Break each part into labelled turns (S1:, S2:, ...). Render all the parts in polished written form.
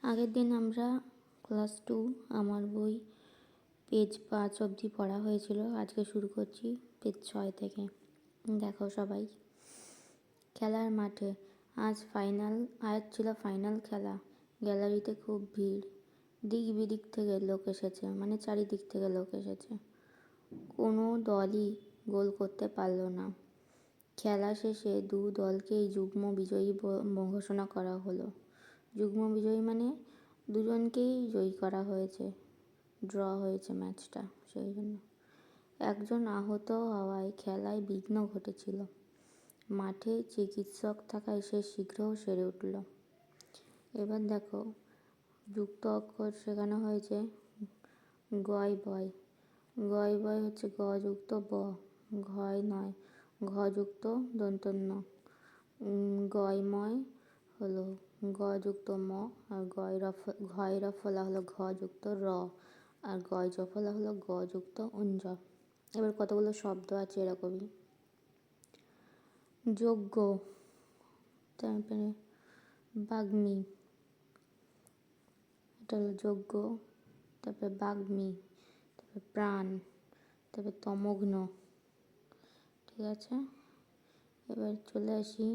S1: আগের দিন আমরা ক্লাস 2 আমার বই পেজ 5 অবধি পড়া হয়েছিল। আজকে শুরু করছি পেজ 6 থেকে। দেখো সবাই, খেলার মাঠে আজ ছিল ফাইনাল খেলা। গ্যালারিতে খুব ভিড়। দিক বিদিক থেকে লোক এসেছে, মানে চারিদিক থেকে লোক এসেছে। কোনো দলই গোল করতে পারল না। খেলা শেষে দু দলকেই যুগ্ম বিজয়ী ঘোষণা করা হলো। যুগ্ম বিজয়ী মানে দুজনকেই জয়ী করা হয়েছে, ড্র হয়েছে ম্যাচটা, সেই জন্য। একজন আহত হওয়ায় খেলায় বিঘ্ন ঘটেছিল। মাঠে চিকিৎসক থাকায় সে শীঘ্রও সেরে উঠল। এবার দেখো, যুক্ত অক্ষর শেখানো হয়েছে গয় বয়। গয় বয় হচ্ছে গ যুক্ত ব, ঘয় নয়, ঘ যুক্ত দন্তন্য। গয়ময় হলো গ যুক্ত ম, আর ঘয় রফলা হলো ঘ যুক্ত র, আর গয় জফলা হলো গ যুক্ত অঞ্জ। এবার কতগুলো শব্দ আছে এরকমই। যোগ্য, তারপরে বাগ্মী, এটা হলো যোগ্য। তারপরে বাগ্মী, তারপরে প্রাণ, তারপরে তমগ্ন। ঠিক আছে, এবার চলে আসি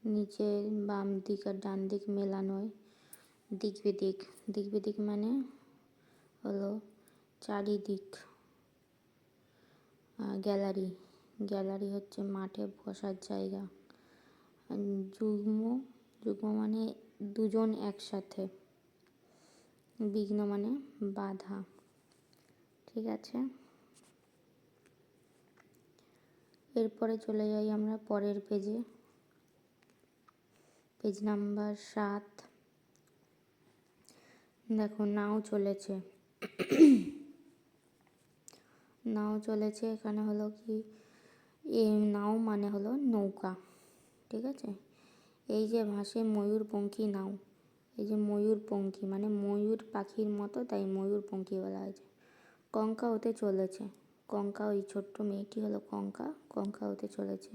S1: নিচের বাম দিক আর ডান দিক মেলানোয়। দিক বিদিক, দিক বিদিক মানে হলো চারিদিক। গ্যালারি, গ্যালারি হচ্ছে মাঠে বসার জায়গা। যুগ্ম, যুগ্ম মানে দুজন একসাথে। বিঘ্ন মানে বাধা। ঠিক আছে, এরপরে চলে যাই আমরা পরের পেজে, পেজ নাম্বার 7। দেখো, নাও চলেছে। নাও চলেছে এখানে হলো কি, নাও মানে হলো নৌকা। ঠিক আছে, এই যে ভাসে ময়ূরপঙ্খী নাও, এই যে ময়ূরপঙ্খী মানে ময়ূর পাখির মতো, তাই ময়ূরপঙ্খী বলা হয়েছে। কঙ্কা হতে চলেছে, কঙ্কা ওই ছোট্ট মেয়েটি হলো কঙ্কা, কঙ্কা হতে চলেছে।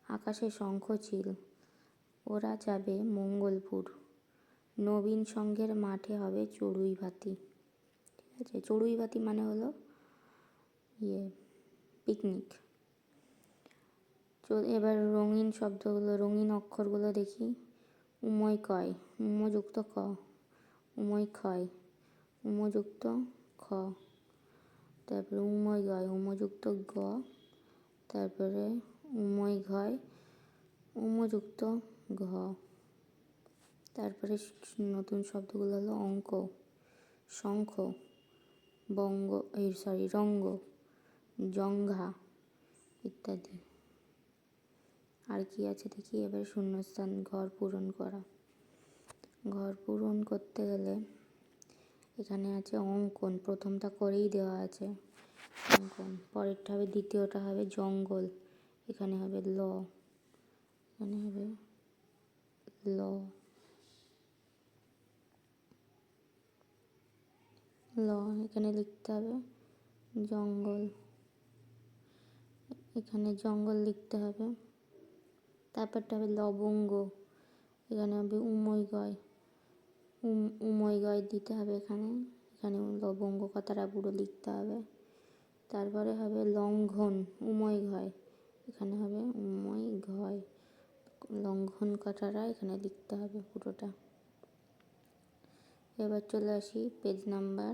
S1: আকাশে শঙ্খ চিল, ওরা যাবে মঙ্গলপুর। নবীন সংঘের মাঠে হবে চড়ুই ভাতি। ঠিক আছে, চড়ুই ভাতি মানে হলো পিকনিক। এবার রঙিন শব্দগুলো, রঙিন অক্ষরগুলো দেখি। উময় কয়, উমযুক্ত ক, উময় ক্ষয়, উমযুক্ত খ, তারপরে উময় গয়, উমযুক্ত গ, তারপরে উময় ঘয়, উমযুক্ত ঘ। তারপরে নতুন শব্দগুলো হলো অঙ্ক, শঙ্খ, রঙ্গ, জঙ্ঘা ইত্যাদি। আর কি আছে দেখি। এবার শূন্যস্থান, ঘর পূরণ করা। ঘর পূরণ করতে গেলে এখানে আছে অঙ্কন, প্রথমটা করেই দেওয়া আছে অঙ্কন। পরেরটা হবে, দ্বিতীয়টা হবে জঙ্গল, এখানে হবে ল, এখানে হবে ল, ল, এখানে লিখতে হবে জঙ্গল, এখানে জঙ্গল লিখতে হবে। তারপরটা হবে লবঙ্গ, এখানে হবে উময় গয়, উময় গয় দিতে হবে এখানে, এখানে লবঙ্গ কথাটা পুরো লিখতে হবে। তারপরে হবে লঙ্ঘন, উময় ঘয়, এখানে হবে উময় ঘয়, লঙ্ঘন কথাটা এখানে লিখতে হবে পুরোটা। এবার চলে আসি পেজ নাম্বার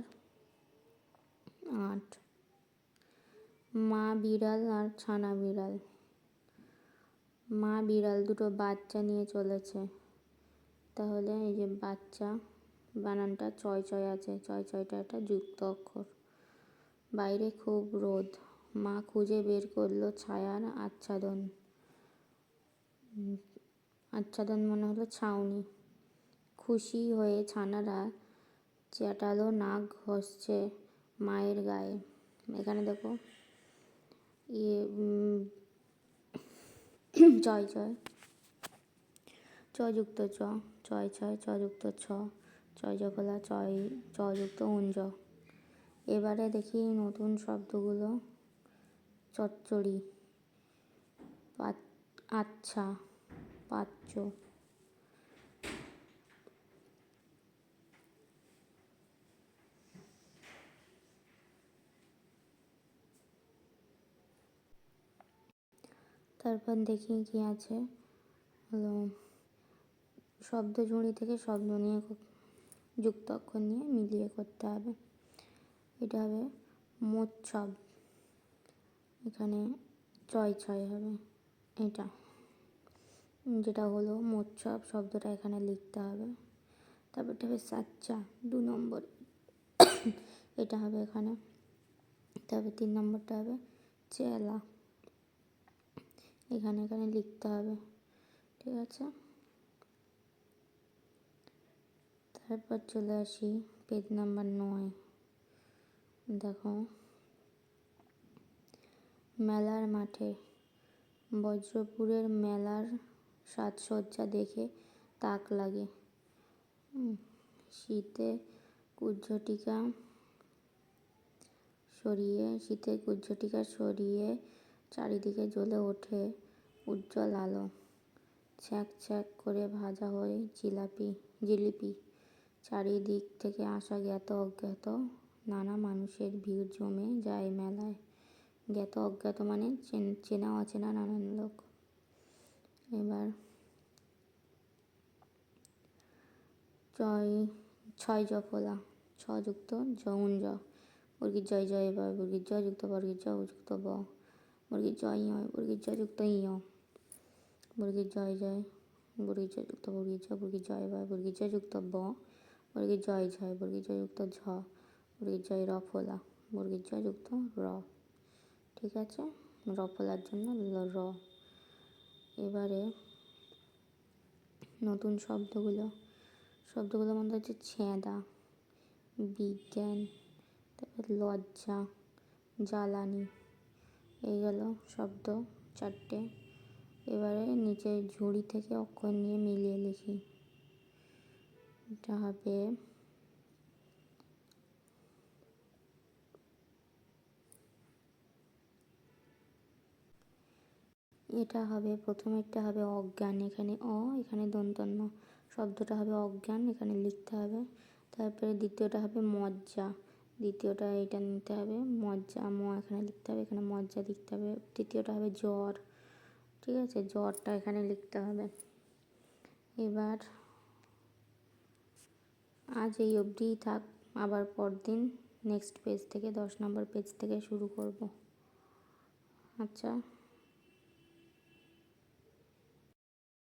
S1: 8। মা বিড়াল আর ছানা বিড়াল। মা বিড়াল দুটো বাচ্চা নিয়ে চলেছে। তাহলে এই যে বাচ্চা বানানটা চয় চয় আছে, চয় চয়টা একটা যুক্ত অক্ষর। বাইরে খুব রোদ, মা খুঁজে বের করলো ছায়ার আচ্ছাদন। আচ্ছাদন মানে হলো ছাউনি। খুশি হয়ে ছানারা চ্যাটালো নাক ঘষছে মায়ের গায়ে। এখানে দেখো চয় চয়, চযুক্ত চ, চয় ছয়, চযুক্ত ছ, চয় জফলা চয়, চযুক্ত অঞ্জ। এবারে দেখি নতুন শব্দগুলো। চচ্চড়ি, আচ্ছা, পাচ্য, তারপর দেখি কি আছে, হলো শব্দ ঝুড়ি থেকে শব্দ নিয়ে যুক্ত অক্ষর নিয়ে মিলিয়ে করতে হবে। এটা হবে মোচ্ছব, এখানে ছয় ছয় হবে। এটা যেটা হলো মোচ্ছব শব্দটা এখানে লিখতে হবে। তারপর এটা হবে সাচ্চা 2 নম্বর, এটা হবে এখানে। তারপর 3 নম্বরটা হবে চেলা, এখানে এখানে লিখতে হবে, ঠিক আছে। তারপর চলে আসি পেজ নাম্বার 9। দেখো, মেলার মাঠে বজ্রপুরের মেলার সাজসজ্জা দেখে তাক লাগে। শীতের কুজ্ঝটিকা সরিয়ে চারিদিকে জ্বলে ওঠে উজ্জ্বল আলো। ছ্যাঁক ছ্যাঁক করে ভাজা হয় জিলিপি। চারিদিক থেকে আসা জ্ঞাত অজ্ঞাত নানা মানুষের ভিড় জমে যায় মেলায়। জ্ঞাত অজ্ঞাত মানে চেনা অচেনা নানান লোক। এবার ছয় জফলা, ছ যুক্ত জউন জ, বর্গীর জয় জয় ব, বর্গীর জ যুক্ত বর্গীর জ যুক্ত ব, বর্গীর জয় বর্গীর জ যুক্ত ইয়, বর্গীর জয় জয়, বর্গীর জ যুক্ত বর্গীর জ, বর্গীর জয় ব, বর্গীর জ যুক্ত ব, বর্গীর জয় ঝয়, বর্গীর জ যুক্ত ঝ, বর্গীর জয় র ফলা, বর্গীর জ যুক্ত র, ঠিক আছে। র ফলার জন্য র। এবারে নতুন শব্দগুলোর মধ্যে হচ্ছে ছেঁদা, বিজ্ঞান, তারপর লজ্জা, জ্বালানি, এই গেল শব্দ 4টে। এবারে নিচের ঝুড়ি থেকে অক্ষর নিয়ে মিলিয়ে লিখি। এটা হবে প্রথমেরটা হবে অজ্ঞান, এখানে এখানে দন্তন্য, শব্দটা হবে অজ্ঞান, এখানে লিখতে হবে। তারপরে দ্বিতীয়টা হবে মজ্জা, দ্বিতীয়টা এটা নিতে হবে মজ্জা, এখানে লিখতে হবে, এখানে মজ্জা লিখতে হবে। তৃতীয়টা হবে জ্বর, ঠিক আছে, জ্বরটা এখানে লিখতে হবে। এবার আজ এই অবধিই থাক, আবার পরদিন নেক্সট পেজ থেকে 10 নম্বর পেজ থেকে শুরু করব। আচ্ছা।